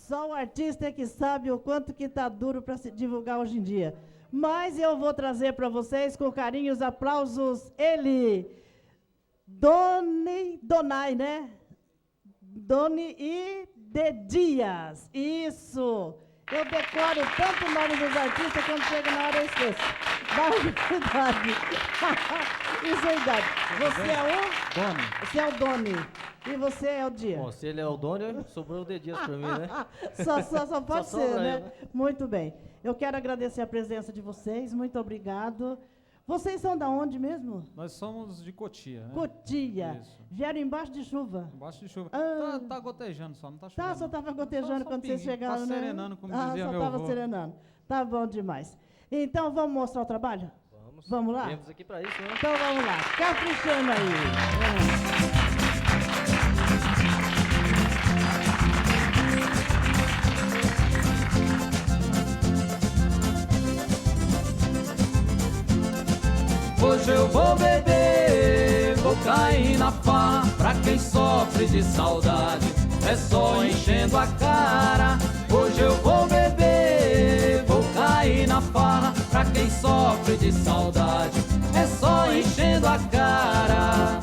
Só o artista é que sabe o quanto que tá duro para se divulgar hoje em dia. Mas eu vou trazer para vocês, com carinho, os aplausos, ele, Donai, né? Doni e de Dias. Isso. Eu decoro tanto o nome dos artistas, quando chega na hora eu esqueço. Barbaridade. Isso é idade. Você é o? Doni. Você é o Doni. E você é o Dia. Bom, se ele é o Doni, sobrou o de Dias pra mim, né? Só pode Só ser, sobra né? eu, né? Muito bem. Eu quero agradecer a presença de vocês. Muito obrigado. Vocês são da onde mesmo? Nós somos de Cotia, né? Cotia. Isso. Vieram embaixo de chuva. Embaixo de chuva. Ah. Tá gotejando só, não tá chovendo. Tá, só estava gotejando Só quando vocês pinguinho. chegaram, Tá né? serenando, como dizia só meu estava avô. serenando. Tá bom demais. Então, vamos mostrar o trabalho? Vamos lá? Viemos aqui pra isso, né? Então, vamos lá. Caprichando aí. Hoje eu vou beber, vou cair na farra. Pra quem sofre de saudade, é só enchendo a cara. Hoje eu vou beber, vou cair na farra. Pra quem sofre de saudade, é só enchendo a cara.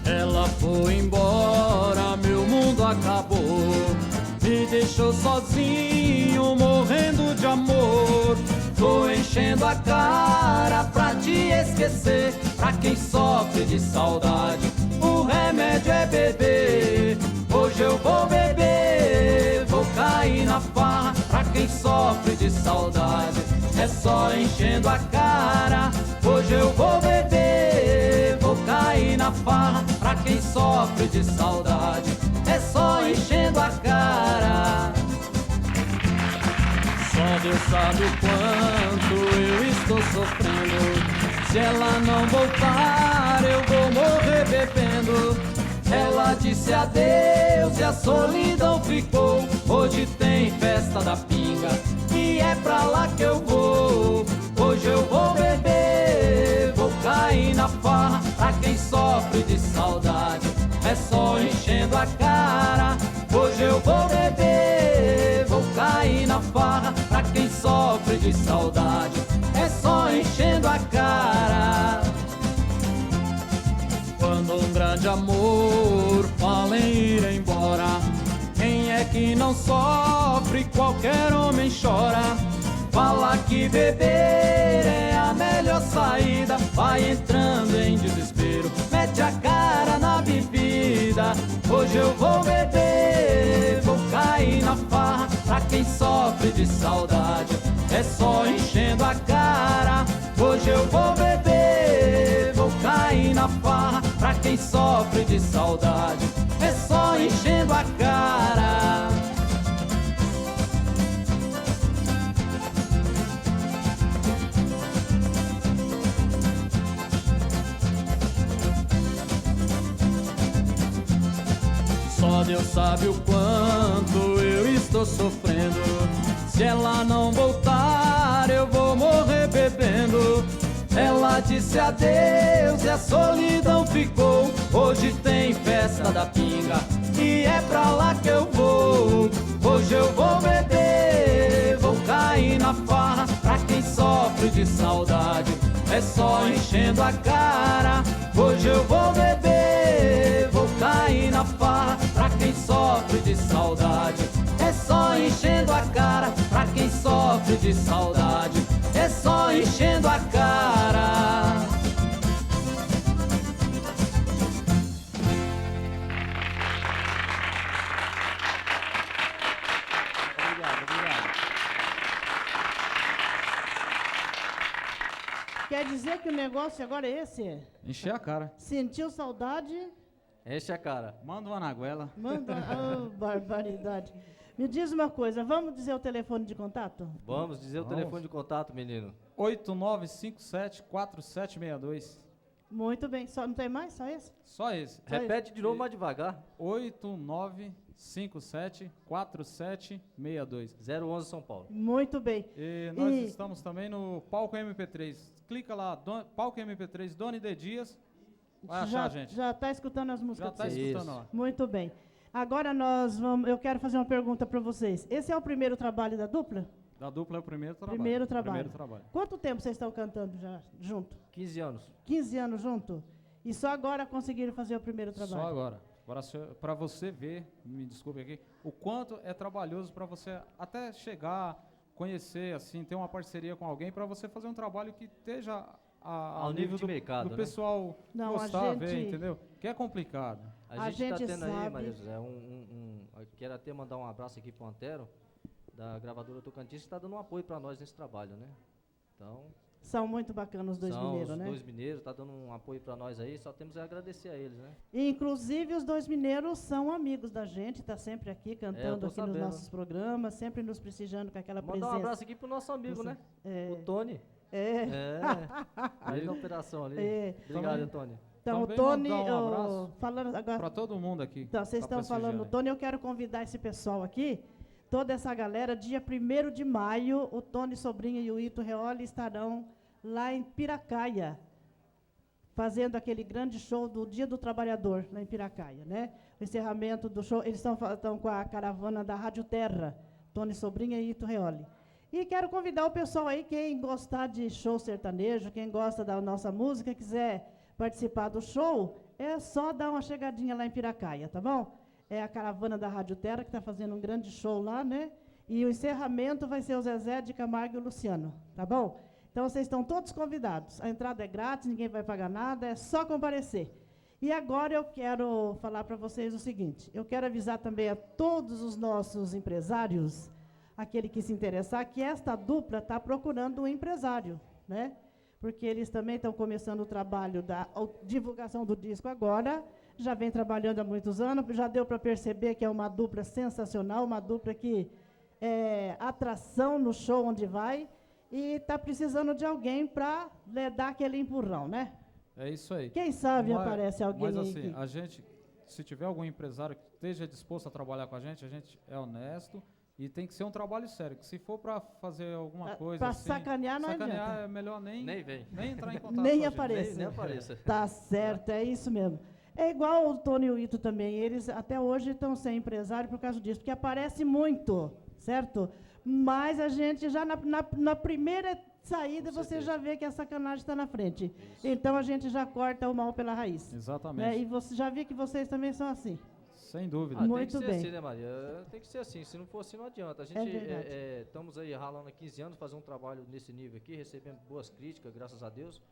Ela foi embora, meu mundo acabou. Me deixou sozinho, morrendo de amor. Tô enchendo a cara pra te esquecer. Pra quem sofre de saudade, o remédio é beber. Hoje eu vou beber, vou cair na farra. Pra quem sofre de saudade, é só enchendo a cara. Hoje eu vou beber, vou cair na farra. Pra quem sofre de saudade, é só enchendo a cara. Só Deus sabe o quanto eu estou sofrendo. Se ela não voltar, eu vou morrer bebendo. Ela disse adeus e a solidão ficou. Hoje tem festa da pinga e é pra lá que eu vou. Hoje eu vou beber, vou cair na farra. Pra quem sofre de saudade, é só enchendo a cara. Hoje eu vou beber, vou cair na farra. Pra quem sofre de saudade, é só enchendo a cara. Quando um grande amor fala em ir embora, quem é que não sofre? Qualquer homem chora. Fala que beber é a melhor saída. Vai entrando em desespero, mete a cara na bebida. Hoje eu vou beber, vou cair na farra. Pra quem sofre de saudade, é só enchendo a cara. Hoje eu vou beber, vou cair na farra. Pra quem sofre de saudade, é só enchendo a cara. Só Deus sabe o quanto eu estou sofrendo. Se ela não voltar, eu vou morrer bebendo. Ela disse adeus e a solidão ficou. Hoje tem festa da pinga e é pra lá que eu vou. Hoje eu vou beber, vou cair na farra. Pra quem sofre de saudade, é só enchendo a cara. Hoje eu vou beber, vou cair na farra. Pra quem sofre de saudade, é só enchendo a cara. Pra quem sofre de saudade, é só enchendo a cara. Obrigado. Quer dizer que o negócio agora é esse? Encher a cara. Sentiu saudade? Enche a cara. Manda uma na goela. Manda. Oh, barbaridade. Me diz uma coisa, vamos dizer o telefone de contato? Vamos dizer o telefone de contato, menino. 8957-4762. Muito bem. Só, não tem mais? Só esse? Só esse. Repete de novo mais devagar. 8957-4762. 011 São Paulo. Muito bem. E nós estamos também no Palco MP3. Clica lá, Palco MP3, Doni de Dias. Vai achar a gente. Já está escutando as músicas? Já está de vocês? escutando Isso. lá. Muito bem. Agora eu quero fazer uma pergunta para vocês. Esse é o primeiro trabalho da dupla? Da dupla é o primeiro trabalho. Primeiro trabalho. Primeiro trabalho. Quanto tempo vocês estão cantando já junto? 15 anos. 15 anos junto? E só agora conseguiram fazer o primeiro trabalho? Só agora. Agora, para você ver, me desculpe aqui, o quanto é trabalhoso para você até chegar, conhecer, assim, ter uma parceria com alguém, para você fazer um trabalho que esteja ao nível de mercado, do né? pessoal Não, gostar, a ver, gente- entendeu? Que é complicado. A gente tá gente tendo aí, sabe- Maria José, eu quero até mandar um abraço aqui pro Antero, da gravadora Tocantins, que está dando um apoio para nós nesse trabalho, né? Então, São muito bacanas os dois são mineiros, os né? dois mineiros, tá dando um apoio para nós aí, só temos a agradecer a eles, né? E, inclusive, os dois mineiros são amigos da gente, tá sempre aqui cantando tô aqui nos sabendo. nossos programas, sempre nos prestigiando com aquela Mandar um presença. abraço aqui pro nosso amigo, né? É, O Tony. é, É, aí na operação ali. é. Obrigado, Também- Tony. Então, o Também Tony, mandar um abraço falando agora, Para todo mundo aqui. então, vocês tá estão falando do prestigiando Tony, eu quero convidar esse pessoal aqui, toda essa galera, dia 1º de maio, o Tony Sobrinha e o Ito Reoli estarão lá em Piracaia, fazendo aquele grande show do Dia do Trabalhador, lá em Piracaia, né? O encerramento do show, eles estão com a caravana da Rádio Terra, Tony Sobrinha e Ito Reoli. E quero convidar o pessoal aí, quem gostar de show sertanejo, quem gosta da nossa música, quiser participar do show, é só dar uma chegadinha lá em Piracaia, tá bom? É a caravana da Rádio Terra, que está fazendo um grande show lá, né? E o encerramento vai ser o Zezé de Camargo e o Luciano, tá bom? Então, vocês estão todos convidados. A entrada é grátis, ninguém vai pagar nada, é só comparecer. E agora eu quero falar para vocês o seguinte, eu quero avisar também a todos os nossos empresários, aquele que se interessar, que esta dupla está procurando um empresário, né? Porque eles também estão começando o trabalho da divulgação do disco agora, já vem trabalhando há muitos anos, já deu para perceber que é uma dupla sensacional, uma dupla que é atração no show onde vai, e está precisando de alguém para dar aquele empurrão, né? É isso aí. Quem sabe Mas- aparece alguém Mas aí assim, que- a gente, se tiver algum empresário que esteja disposto a trabalhar com a gente é honesto e tem que ser um trabalho sério. Que se for para fazer alguma coisa Para assim, sacanear não adianta. é melhor nem vem. entrar em contato Nem com a gente. aparecer. Nem apareça. Tá certo, é isso mesmo. É igual o Tony e o Ito também, eles até hoje estão sem empresário por causa disso, porque aparece muito, certo? Mas a gente já na primeira saída Com você certeza. já vê que a sacanagem está na frente. Então a gente já corta o mal pela raiz. Exatamente. Né? E você já vi que vocês também são assim. Sem dúvida. Ah, Muito tem que ser bem. assim, né, Maria? Tem que ser assim, se não for assim não adianta. A gente verdade. estamos aí ralando há 15 anos, fazendo um trabalho nesse nível aqui, recebendo boas críticas, graças a Deus.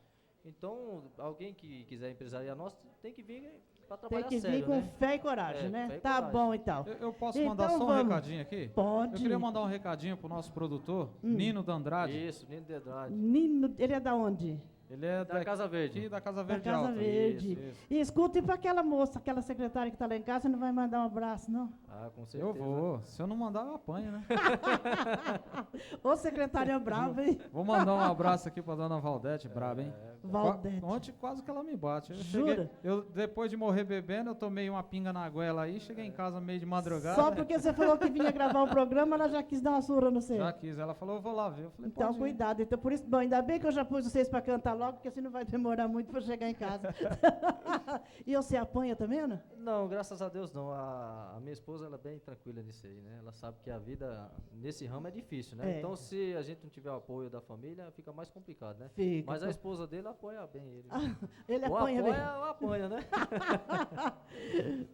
Então, alguém que quiser empresariar nós tem que vir para Tem trabalhar que sério, vir com né? fé e coragem, É, né? fé e Tá coragem. bom então. Eu posso Então mandar só um vamos. recadinho aqui? Pode. Eu queria mandar um recadinho pro nosso produtor, Nino Dandrade. Isso, Nino de Andrade. Nino, ele é da onde? Ele é Da Casa Verde. aqui da Casa Da Verde Casa Alta. Verde. Isso. E escuta, e para aquela moça, aquela secretária que está lá em casa, você não vai mandar um abraço, não? Ah, com certeza. Eu vou. Se eu não mandar, eu apanho, né? Ô, secretária brava, hein? Vou mandar um abraço aqui pra dona Valdete, braba, hein? Valdete. Ontem quase que ela me bate. Jura? Depois de morrer bebendo, eu tomei uma pinga na goela aí, cheguei em casa meio de madrugada. Só porque você falou que vinha gravar o programa, ela já quis dar uma surra no você. Já quis. Ela falou, eu vou lá ver. Eu falei, Então, pode ir. cuidado. Então, por isso, bom, ainda bem que eu já pus vocês para cantar logo, porque assim não vai demorar muito para chegar em casa. E você apanha também, Ana? Não, graças a Deus não. A minha esposa ela é bem tranquila nisso aí, né? Ela sabe que a vida nesse ramo é difícil, né? É. Então, se a gente não tiver o apoio da família, fica mais complicado, né? Fica. Mas a esposa dele apoia bem ele. Ele Ou apanha bem. apoia ou apanha, né?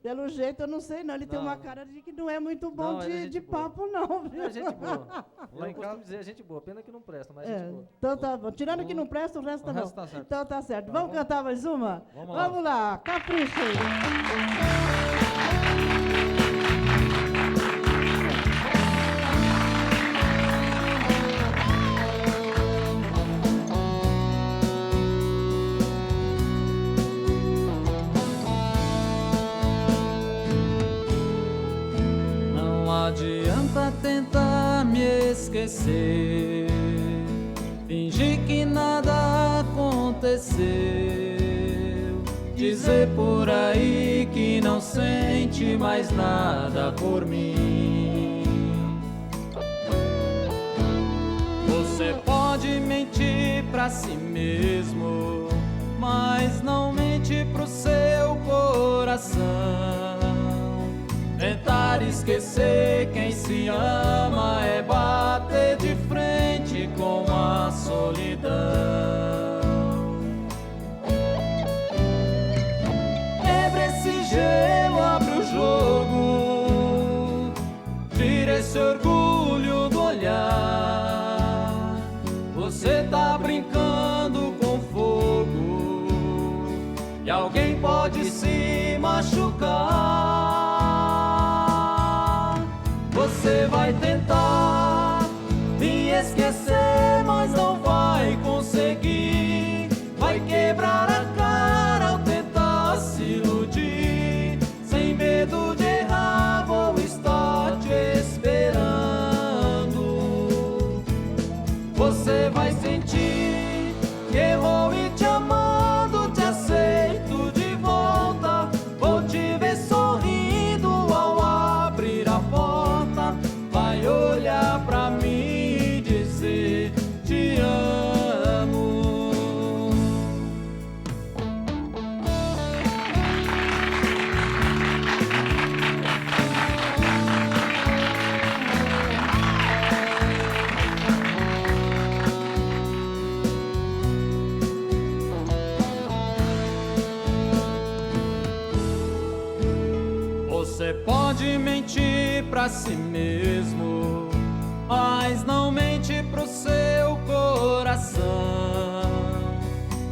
Pelo jeito, eu não sei, não. Ele tem Não. uma cara de que não é muito bom Não, ele é de gente boa. papo, não, viu? É gente boa. Lá em Eu costumo dizer gente boa, pena que não presta, mas É, gente boa. então tá bom. Tirando que não presta, o resto tá O bom. resto tá certo. Então tá certo. Tá Vamos bom? cantar mais uma? Vamos lá. lá. Capricha aí. Não adianta tentar me esquecer, fingir que nada aconteceu, dizer por aí que não sente mais nada por mim. Você pode mentir pra si mesmo, mas não mente pro seu coração. Tentar esquecer quem se ama é bater de frente com a solidão. Quebra esse gelo, abre o jogo, tira esse orgulho do olhar. Você tá brincando com fogo e alguém pode se machucar. Você vai tentar me esquecer, mas não vai conseguir. Vai quebrar a cara ao tentar se iludir. Sem medo de errar, vou estar te esperando. Você vai sentir que errou e te amando, te aceito de volta. Vou te ver sorrindo ao abrir a porta. Vai olhar pra mim e dizer te amo. Você pode mentir pra si mesmo, mas não mente pro seu coração.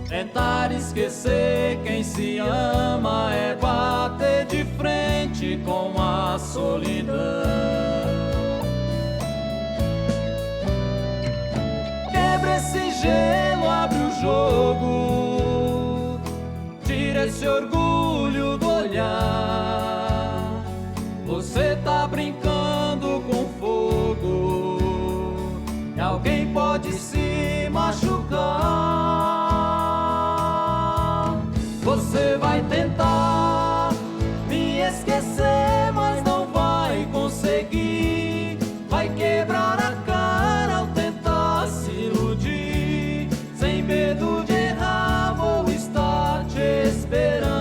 Tentar esquecer quem se ama é bater de frente com a solidão. Quebra esse gelo, abre o jogo, tira esse orgulho do olhar. Você tá brincando com fogo e alguém pode se machucar. Você vai tentar me esquecer, mas não vai conseguir. Vai quebrar a cara ao tentar se iludir. Sem medo de errar, vou estar te esperando.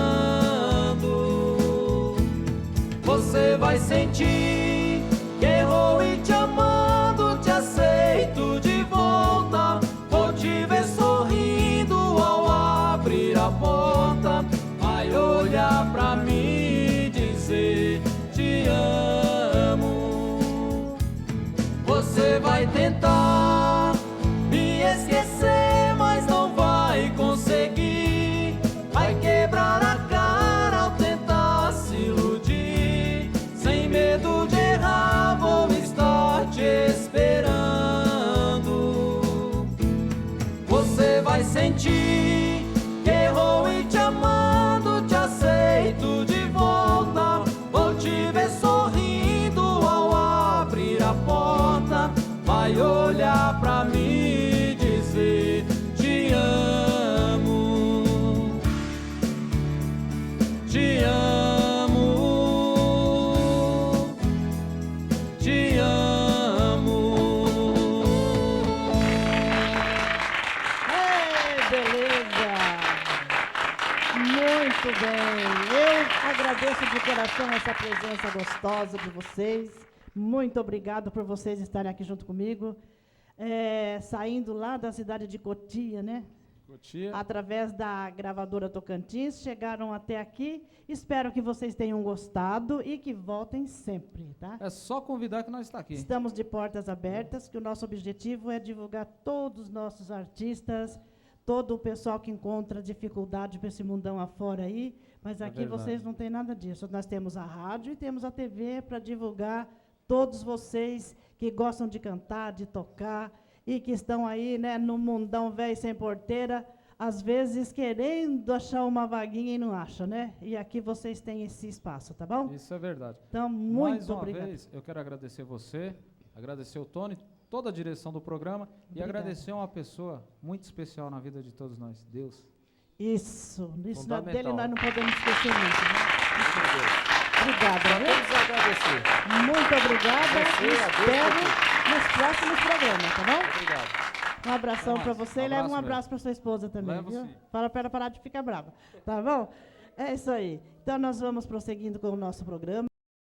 Você vai sentir que errou e te amando, te aceito de volta. Vou te ver sorrindo ao abrir a porta. Vai olhar pra mim e dizer te amo. Você vai tentar me esquecer, mas não vai conseguir. Vai quebrar a cara ao tentar se iludir. Sem medo de errar, vou estar te esperando. Você vai sentir que errou e te amando, te aceito de volta. Vou te ver sorrindo ao abrir a porta. Vai olhar pra mim e dizer te amo. Te amo. Te amo. Ei, beleza! Muito bem. Eu agradeço de coração essa presença gostosa de vocês. Muito obrigado por vocês estarem aqui junto comigo. Saindo lá da cidade de Cotia, né? Cotia. Através da gravadora Tocantins, chegaram até aqui. Espero que vocês tenham gostado e que voltem sempre, tá? É só convidar que nós está aqui. Estamos de portas abertas, que o nosso objetivo é divulgar todos os nossos artistas, todo o pessoal que encontra dificuldade para esse mundão afora aí, mas aqui verdade. vocês não têm nada disso. Nós temos a rádio e temos a TV para divulgar todos vocês que gostam de cantar, de tocar e que estão aí, né, no mundão velho sem porteira, às vezes querendo achar uma vaguinha e não acham, né? E aqui vocês têm esse espaço, tá bom? Isso é verdade. Então, Mais muito uma obrigada. vez, eu quero agradecer você, agradecer o Tony, toda a direção do programa e Obrigada. agradecer uma pessoa muito especial na vida de todos nós, Deus. Isso dele Fundamental. nós não podemos esquecer isso, né? Obrigada, Só viu? temos a agradecer. Muito obrigada. Você, a Deus, Espero nos próximos programas, tá bom? Obrigado. Um abração Até para mais. você e leva um Abraço abraço para sua esposa também, Levo viu? sim. Fala para ela parar de ficar brava, tá bom? É isso aí. Então nós vamos prosseguindo com o nosso programa.